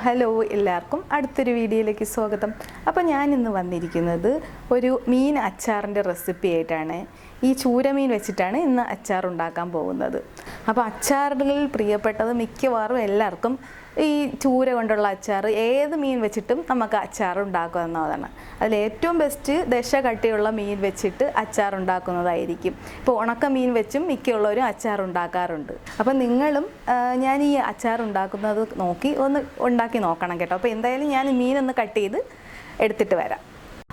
Hello എല്ലാവർക്കും അടുത്തൊരു വീഡിയോയിലേക്ക് സ്വാഗതം. അപ്പോൾ ഞാൻ ഇന്ന് വന്നിരിക്കുന്നത് ഒരു മീൻ അച്ചാറിൻ്റെ റെസിപ്പി ആയിട്ടാണ്. ഈ ചൂരമീൻ വെച്ചിട്ടാണ് ഇന്ന് അച്ചാർ ഉണ്ടാക്കാൻ പോകുന്നത്. അപ്പോൾ അച്ചാറുകളിൽ പ്രിയപ്പെട്ടത് മിക്കവാറും എല്ലാവർക്കും ഈ ചൂര കൊണ്ടുള്ള അച്ചാർ ഏത് മീൻ വെച്ചിട്ടും നമുക്ക് അച്ചാർ ഉണ്ടാക്കാവുന്നതാണ്. അതിൽ ഏറ്റവും ബെസ്റ്റ് ദശ കട്ടിയുള്ള മീൻ വെച്ചിട്ട് അച്ചാർ ഉണ്ടാക്കുന്നതായിരിക്കും. ഇപ്പോൾ ഉണക്ക മീൻ വെച്ചും മിക്കുള്ളവരും അച്ചാർ ഉണ്ടാക്കാറുണ്ട്. അപ്പോൾ നിങ്ങളും ഞാൻ ഈ അച്ചാർ ഉണ്ടാക്കുന്നത് നോക്കി ഒന്ന് ഉണ്ടാക്കി നോക്കണം കേട്ടോ. അപ്പോൾ എന്തായാലും ഞാൻ മീനൊന്ന് കട്ട് ചെയ്ത് എടുത്തിട്ട് വരാം.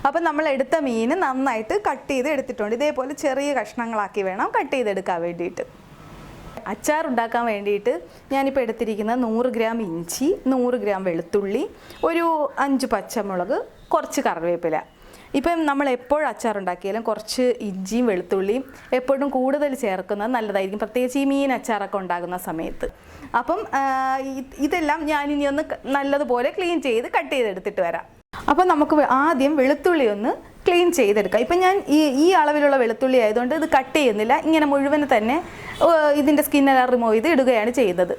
അപ്പം നമ്മൾ എടുത്ത മീൻ നന്നായിട്ട് കട്ട് ചെയ്ത് എടുത്തിട്ടുണ്ട്. ഇതേപോലെ ചെറിയ കഷ്ണങ്ങളാക്കി വേണം കട്ട് ചെയ്തെടുക്കാൻ വേണ്ടിയിട്ട്. അച്ചാർ ഉണ്ടാക്കാൻ വേണ്ടിയിട്ട് ഞാനിപ്പോൾ എടുത്തിരിക്കുന്ന 100 ഗ്രാം ഇഞ്ചി, 100 ഗ്രാം വെളുത്തുള്ളി, ഒരു 5 പച്ചമുളക്, കുറച്ച് കറിവേപ്പില. ഇപ്പം നമ്മൾ എപ്പോഴും അച്ചാർ ഉണ്ടാക്കിയാലും കുറച്ച് ഇഞ്ചിയും വെളുത്തുള്ളിയും എപ്പോഴും കൂടുതൽ ചേർക്കുന്നത് നല്ലതായിരിക്കും, പ്രത്യേകിച്ച് ഈ മീൻ അച്ചാറൊക്കെ ഉണ്ടാകുന്ന സമയത്ത്. അപ്പം ഇതെല്ലാം ഞാനിനി ഒന്ന് നല്ലതുപോലെ ക്ലീൻ ചെയ്ത് കട്ട് ചെയ്തെടുത്തിട്ട് വരാം. അപ്പോൾ നമുക്ക് ആദ്യം വെളുത്തുള്ളി ഒന്ന് ക്ലീൻ ചെയ്തെടുക്കാം. ഇപ്പം ഞാൻ ഈ അളവിലുള്ള വെളുത്തുള്ളി ആയതുകൊണ്ട് ഇത് കട്ട് ചെയ്യുന്നില്ല, ഇങ്ങനെ മുഴുവൻ തന്നെ ഇതിൻ്റെ സ്കിന്നെല്ലാം റിമൂവ് ചെയ്ത് ഇടുകയാണ് ചെയ്യുന്നത്.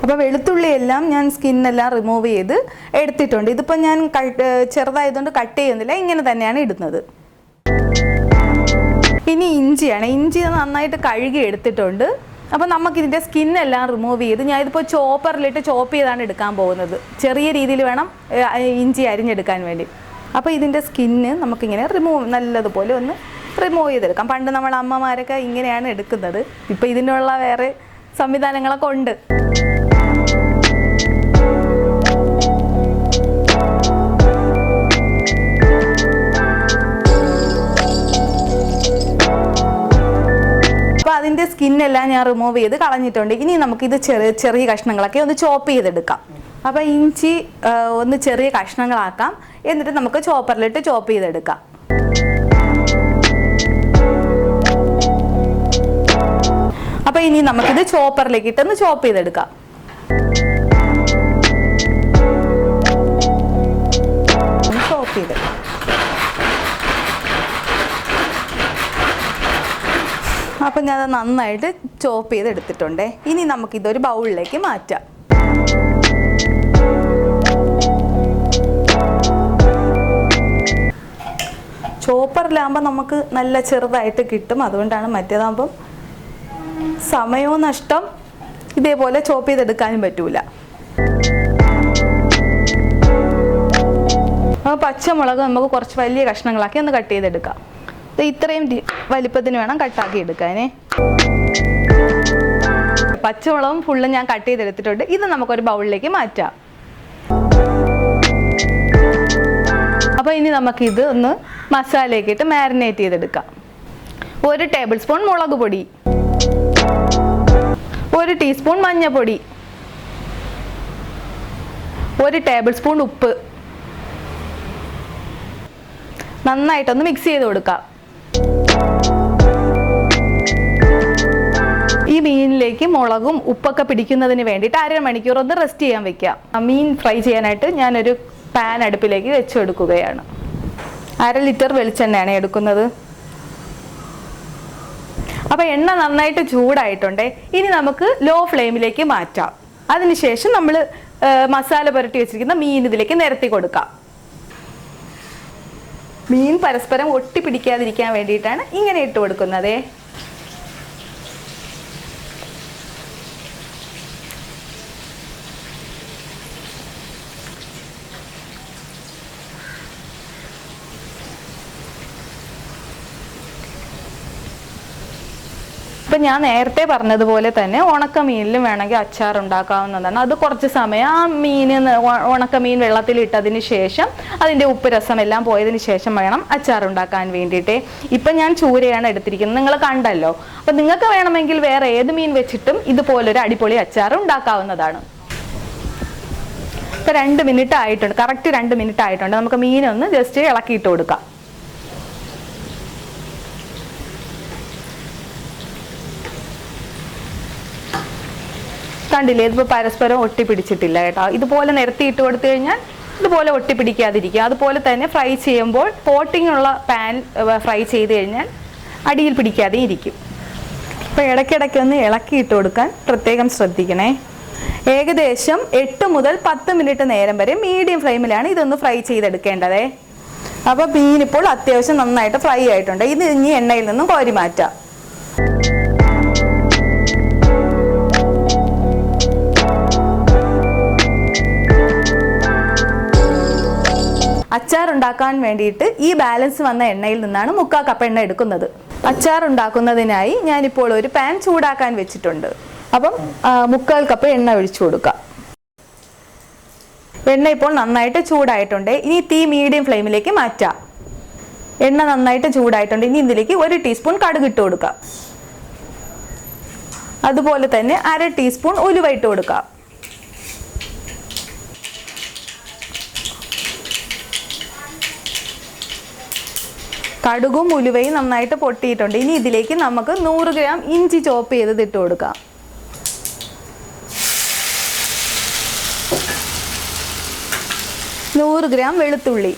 അപ്പോൾ വെളുത്തുള്ളിയെല്ലാം ഞാൻ സ്കിന്നെല്ലാം റിമൂവ് ചെയ്ത് എടുത്തിട്ടുണ്ട്. ഇതിപ്പോൾ ഞാൻ ചെറുതായതുകൊണ്ട് കട്ട് ചെയ്യുന്നില്ല, ഇങ്ങനെ തന്നെയാണ് ഇടുന്നത്. ഇനി ഇഞ്ചിയാണ്. ഇഞ്ചി നന്നായിട്ട് കഴുകി എടുത്തിട്ടുണ്ട്. അപ്പോൾ നമുക്കിതിൻ്റെ സ്കിന്നെല്ലാം റിമൂവ് ചെയ്ത് ഞാൻ ഇതിപ്പോൾ ചോപ്പറിലിട്ട് ചോപ്പ് ചെയ്താണ് എടുക്കാൻ പോകുന്നത്. ചെറിയ രീതിയിൽ വേണം ഇഞ്ചി അരിഞ്ഞെടുക്കാൻ വേണ്ടി. അപ്പോൾ ഇതിൻ്റെ സ്കിന്ന് നമുക്കിങ്ങനെ നല്ലതുപോലെ ഒന്ന് റിമൂവ് ചെയ്തെടുക്കാം. പണ്ട് നമ്മൾ അമ്മമാരൊക്കെ ഇങ്ങനെയാണ് എടുക്കുന്നത്. ഇപ്പോൾ ഇതിനുള്ള വേറെ സംവിധാനങ്ങളൊക്കെ ഉണ്ട്. അപ്പോൾ അതിൻ്റെ സ്കിന്നെല്ലാം ഞാൻ റിമൂവ് ചെയ്ത് കളഞ്ഞിട്ടുണ്ട്. ഇനി നമുക്കിത് ചെറിയ കഷ്ണങ്ങളൊക്കെ ഒന്ന് ചോപ്പ് ചെയ്തെടുക്കാം. അപ്പോൾ ഇഞ്ചി ഒന്ന് ചെറിയ കഷ്ണങ്ങളാക്കാം, എന്നിട്ട് നമുക്ക് ചോപ്പറിലിട്ട് ചോപ്പ് ചെയ്തെടുക്കാം. അപ്പോൾ ഇനി നമുക്കിത് ചോപ്പറിലേക്ക് ഇട്ടൊന്ന് ചോപ്പ് ചെയ്തെടുക്കാം. ചോപ്പ് ചെയ്തെടുക്കാം. അപ്പം ഞാൻ അത് നന്നായിട്ട് ചോപ്പ് ചെയ്തെടുത്തിട്ടുണ്ട്. ഇനി നമുക്കിതൊരു ബൗളിലേക്ക് മാറ്റാം. ചോപ്പറിലാകുമ്പോൾ നമുക്ക് നല്ല ചെറുതായിട്ട് കിട്ടും, അതുകൊണ്ടാണ്. മറ്റേതാകുമ്പം സമയവും നഷ്ടം, ഇതേപോലെ ചോപ്പ് ചെയ്തെടുക്കാനും പറ്റൂല. അപ്പോൾ പച്ചമുളക് നമുക്ക് കുറച്ച് വലിയ കഷ്ണങ്ങളാക്കി ഒന്ന് കട്ട് ചെയ്തെടുക്കാം. ഇത്രയും വലിപ്പത്തിന് വേണം കട്ടാക്കി എടുക്കാനേ. പച്ചമുളകും ഫുള്ളും ഞാൻ കട്ട് ചെയ്തെടുത്തിട്ടുണ്ട്. ഇത് നമുക്കൊരു ബൗളിലേക്ക് മാറ്റാം. അപ്പോൾ ഇനി നമുക്കിത് ഒന്ന് മസാലയൊക്കെ ഇട്ട് മാരിനേറ്റ് ചെയ്തെടുക്കാം. 1 ടേബിൾ സ്പൂൺ മുളക് പൊടി, 1 ടീസ്പൂൺ മഞ്ഞൾപ്പൊടി, 1 ടേബിൾ സ്പൂൺ ഉപ്പ്. നന്നായിട്ടൊന്ന് മിക്സ് ചെയ്ത് കൊടുക്കാം. ഈ മീനിലേക്ക് മുളകും ഉപ്പൊക്കെ പിടിക്കുന്നതിന് വേണ്ടിയിട്ട് 1/2 മണിക്കൂർ ഒന്ന് റെസ്റ്റ് ചെയ്യാൻ വെക്കാം. മീൻ ഫ്രൈ ചെയ്യാനായിട്ട് ഞാനൊരു പാൻ അടുപ്പിലേക്ക് വെച്ച് കൊടുക്കുകയാണ്. 1/2 ലിറ്റർ വെളിച്ചെണ്ണയാണ് എടുക്കുന്നത്. അപ്പോൾ എണ്ണ നന്നായിട്ട് ചൂടായിട്ടുണ്ട്. ഇനി നമുക്ക് ലോ ഫ്ലെയിമിലേക്ക് മാറ്റാം. അതിനുശേഷം നമ്മൾ മസാല പുരട്ടി വെച്ചിരിക്കുന്ന മീൻ ഇതിലേക്ക് നിരത്തി കൊടുക്കാം. മീൻ പരസ്പരം ഒട്ടിപ്പിടിക്കാതിരിക്കാൻ വേണ്ടിയിട്ടാണ് ഇങ്ങനെ ഇട്ട് കൊടുക്കുന്നത്. ഇപ്പം ഞാൻ നേരത്തെ പറഞ്ഞതുപോലെ തന്നെ ഉണക്ക മീനിലും വേണമെങ്കിൽ അച്ചാർ ഉണ്ടാക്കാവുന്നതാണ്. അത് കുറച്ച് സമയം ആ ഉണക്ക മീൻ വെള്ളത്തിലിട്ടതിന് ശേഷം അതിൻ്റെ ഉപ്പ് രസം എല്ലാം പോയതിന് ശേഷം വേണം അച്ചാർ ഉണ്ടാക്കാൻ വേണ്ടിയിട്ട്. ഇപ്പം ഞാൻ ചൂരയാണ് എടുത്തിരിക്കുന്നത്, നിങ്ങൾ കണ്ടല്ലോ. അപ്പം നിങ്ങൾക്ക് വേണമെങ്കിൽ വേറെ ഏത് മീൻ വെച്ചിട്ടും ഇതുപോലൊരു അടിപൊളി അച്ചാർ ഉണ്ടാക്കാവുന്നതാണ്. ഇപ്പം 2 മിനിറ്റ് ആയിട്ടുണ്ട്, കറക്റ്റ് 2 മിനിറ്റ് ആയിട്ടുണ്ട്. നമുക്ക് മീനൊന്ന് ജസ്റ്റ് ഇളക്കിയിട്ട് കൊടുക്കാം. കണ്ടില്ലേ, ഇതിപ്പോൾ പരസ്പരം ഒട്ടിപ്പിടിച്ചിട്ടില്ല കേട്ടോ. ഇതുപോലെ നിരത്തിയിട്ട് കൊടുത്തു കഴിഞ്ഞാൽ ഇതുപോലെ ഒട്ടിപ്പിടിക്കാതിരിക്കുക. അതുപോലെ തന്നെ ഫ്രൈ ചെയ്യുമ്പോൾ കോട്ടിംഗ് ഉള്ള പാൻ ഫ്രൈ ചെയ്ത് കഴിഞ്ഞാൽ അടിയിൽ പിടിക്കാതെ ഇരിക്കും. അപ്പോൾ ഇടയ്ക്കിടയ്ക്ക് ഒന്ന് ഇളക്കിയിട്ട് കൊടുക്കാൻ പ്രത്യേകം ശ്രദ്ധിക്കണേ. ഏകദേശം 8 മുതൽ 10 മിനിറ്റ് നേരം വരെ മീഡിയം ഫ്ലെയിമിലാണ് ഇതൊന്ന് ഫ്രൈ ചെയ്തെടുക്കേണ്ടത്. അപ്പോൾ മീൻ ഇപ്പോൾ അത്യാവശ്യം നന്നായിട്ട് ഫ്രൈ ആയിട്ടുണ്ട്. ഇത് ഇനി എണ്ണയിൽ നിന്നും കോരി മാറ്റാം. അച്ചാർ ഉണ്ടാക്കാൻ വേണ്ടിയിട്ട് ഈ ബാലൻസ് വന്ന എണ്ണയിൽ നിന്നാണ് 3/4 കപ്പ് എണ്ണ എടുക്കുന്നത്. അച്ചാർ ഉണ്ടാക്കുന്നതിനായി ഞാനിപ്പോൾ ഒരു പാൻ ചൂടാക്കാൻ വെച്ചിട്ടുണ്ട്. അപ്പം 3/4 കപ്പ് എണ്ണ ഒഴിച്ചു കൊടുക്കാം. എണ്ണ ഇപ്പോൾ നന്നായിട്ട് ചൂടായിട്ടുണ്ട്. ഇനി തീ മീഡിയം ഫ്ലെയിമിലേക്ക് മാറ്റാം. എണ്ണ നന്നായിട്ട് ചൂടായിട്ടുണ്ട്. ഇനി ഇതിലേക്ക് 1 ടീസ്പൂൺ കടുക് ഇട്ട് കൊടുക്കാം. അതുപോലെ തന്നെ 1/2 ടീസ്പൂൺ ഉലുവ ഇട്ട് കൊടുക്കാം. കടുകും ഉലുവയും നന്നായിട്ട് പൊട്ടിയിട്ടുണ്ട്. ഇനി ഇതിലേക്ക് നമുക്ക് 100 ഗ്രാം ഇഞ്ചി ചോപ്പ് ചെയ്തത് ഇട്ട് കൊടുക്കാം. 100 ഗ്രാം വെളുത്തുള്ളി,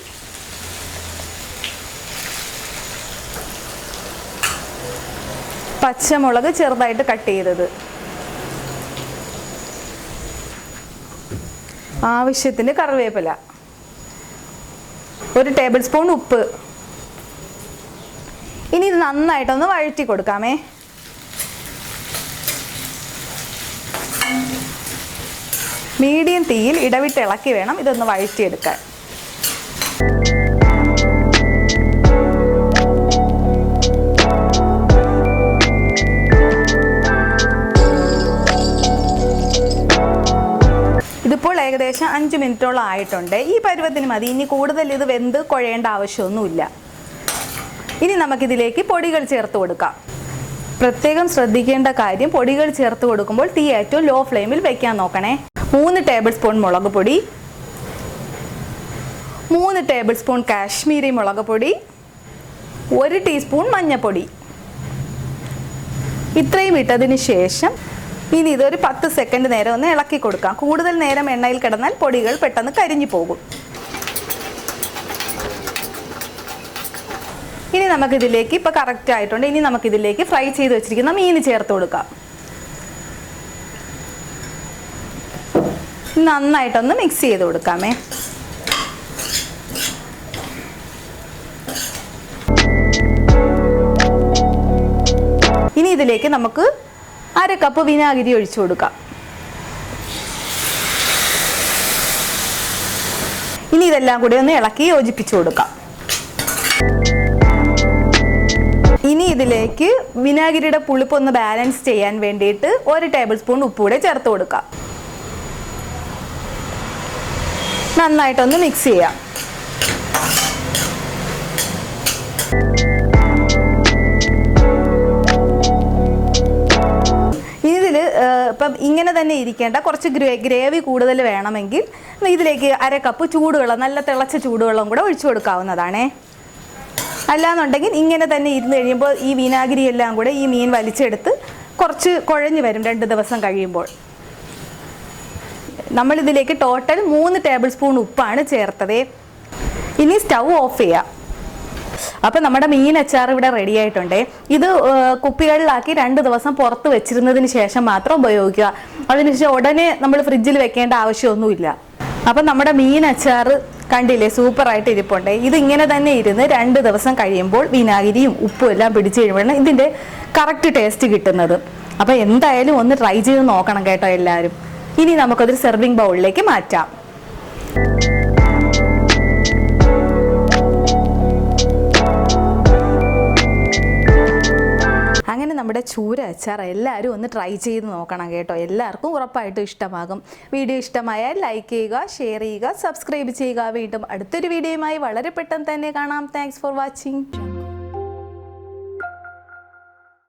പച്ചമുളക് ചെറുതായിട്ട് കട്ട് ചെയ്തത്, ആവശ്യത്തിന് കറിവേപ്പില, 1 ടേബിൾ സ്പൂൺ ഉപ്പ്. ഇനി ഇത് നന്നായിട്ടൊന്ന് വഴറ്റി കൊടുക്കാമേ. മീഡിയം തീയിൽ ഇടവിട്ട് ഇളക്കി വേണം ഇതൊന്ന് വഴറ്റിയെടുക്കാൻ. ഇതിപ്പോൾ ഏകദേശം 5 മിനിറ്റോളം ആയിട്ടുണ്ട്. ഈ പരുവത്തിന് മതി. ഇനി കൂടുതൽ ഇത് വെന്ത് കുഴയേണ്ട ആവശ്യമൊന്നുമില്ല. ഇനി നമുക്കിതിലേക്ക് പൊടികൾ ചേർത്ത് കൊടുക്കാം. പ്രത്യേകം ശ്രദ്ധിക്കേണ്ട കാര്യം, പൊടികൾ ചേർത്ത് കൊടുക്കുമ്പോൾ തീ ഏറ്റവും ലോ ഫ്ലെയിമിൽ വെക്കാൻ നോക്കണേ. 3 ടേബിൾ സ്പൂൺ മുളക് പൊടി, 3 ടേബിൾ സ്പൂൺ കാശ്മീരി മുളക് പൊടി, 1 ടീസ്പൂൺ മഞ്ഞൾപ്പൊടി. ഇത്രയും ഇട്ടതിന് ശേഷം ഇനി ഇതൊരു 10 സെക്കൻഡ് നേരം ഒന്ന് ഇളക്കി കൊടുക്കാം. കൂടുതൽ നേരം എണ്ണയിൽ കിടന്നാൽ പൊടികൾ പെട്ടെന്ന് കരിഞ്ഞു പോകും. ഇനി നമുക്കിതിലേക്ക് ഇപ്പോൾ കറക്റ്റ് ആയിട്ടുണ്ട്. ഇനി നമുക്കിതിലേക്ക് ഫ്രൈ ചെയ്ത് വെച്ചിരിക്കുന്ന മീൻ ചേർത്ത് കൊടുക്കാം. നന്നായിട്ടൊന്ന് മിക്സ് ചെയ്ത് കൊടുക്കാമേ. ഇനി ഇതിലേക്ക് നമുക്ക് 1/2 കപ്പ് വിനാഗിരി ഒഴിച്ചു കൊടുക്കാം. ഇനി ഇതെല്ലാം കൂടി ഒന്ന് ഇളക്കി യോജിപ്പിച്ചു കൊടുക്കാം. ഇനി ഇതിലേക്ക് വിനാഗിരിയുടെ പുളിപ്പ് ഒന്ന് ബാലൻസ് ചെയ്യാൻ വേണ്ടിയിട്ട് 1 ടേബിൾ സ്പൂൺ ഉപ്പ് കൂടെ ചേർത്ത് കൊടുക്കാം. നന്നായിട്ടൊന്ന് മിക്സ് ചെയ്യാം. ഇതിൽ ഇപ്പം ഇങ്ങനെ തന്നെ ഇരിക്കേണ്ട, കുറച്ച് ഗ്രേവി കൂടുതൽ വേണമെങ്കിൽ ഇതിലേക്ക് 1/2 കപ്പ് ചൂടുവെള്ളം, നല്ല തിളച്ച ചൂടുവെള്ളം കൂടെ ഒഴിച്ചു കൊടുക്കാവുന്നതാണേ. അല്ലാന്നുണ്ടെങ്കിൽ ഇങ്ങനെ തന്നെ ഇരുന്ന് കഴിയുമ്പോൾ ഈ വിനാഗിരി എല്ലാം കൂടെ ഈ മീൻ വലിച്ചെടുത്ത് കുറച്ച് കുഴഞ്ഞു വരും 2 ദിവസം കഴിയുമ്പോൾ. നമ്മളിതിലേക്ക് ടോട്ടൽ 3 ടേബിൾ സ്പൂൺ ഉപ്പാണ് ചേർത്തത്. ഇനി സ്റ്റൗ ഓഫ് ചെയ്യാം. അപ്പം നമ്മുടെ മീൻ അച്ചാർ ഇവിടെ റെഡി ആയിട്ടുണ്ട്. ഇത് കുപ്പികളിലാക്കി 2 ദിവസം പുറത്ത് വെച്ചിരുന്നതിന് ശേഷം മാത്രം ഉപയോഗിക്കുക. അതിനുശേഷം ഉടനെ നമ്മൾ ഫ്രിഡ്ജിൽ വെക്കേണ്ട ആവശ്യമൊന്നുമില്ല. അപ്പം നമ്മുടെ മീൻ അച്ചാർ കണ്ടില്ലേ, സൂപ്പറായിട്ട് ഇരിപ്പുണ്ട്. ഇത് ഇങ്ങനെ തന്നെ ഇരുന്ന് 2 ദിവസം കഴിയുമ്പോൾ വിനാഗിരിയും ഉപ്പും എല്ലാം പിടിച്ച് കഴിയുമ്പോഴാണ് ഇതിൻ്റെ കറക്റ്റ് ടേസ്റ്റ് കിട്ടുന്നത്. അപ്പോൾ എന്തായാലും ഒന്ന് ട്രൈ ചെയ്ത് നോക്കണം കേട്ടോ എല്ലാവരും. ഇനി നമുക്കതൊരു സെർവിങ് ബൗളിലേക്ക് മാറ്റാം. അങ്ങനെ നമ്മുടെ ചൂര അച്ചാർ എല്ലാവരും ഒന്ന് ട്രൈ ചെയ്ത് നോക്കണം കേട്ടോ. എല്ലാവർക്കും ഉറപ്പായിട്ടും ഇഷ്ടമാകും. വീഡിയോ ഇഷ്ടമായാൽ ലൈക്ക് ചെയ്യുക, ഷെയർ ചെയ്യുക, സബ്സ്ക്രൈബ് ചെയ്യുക. വീണ്ടും അടുത്തൊരു വീഡിയോയുമായി വളരെ പെട്ടെന്ന് തന്നെ കാണാം. Thanks for watching.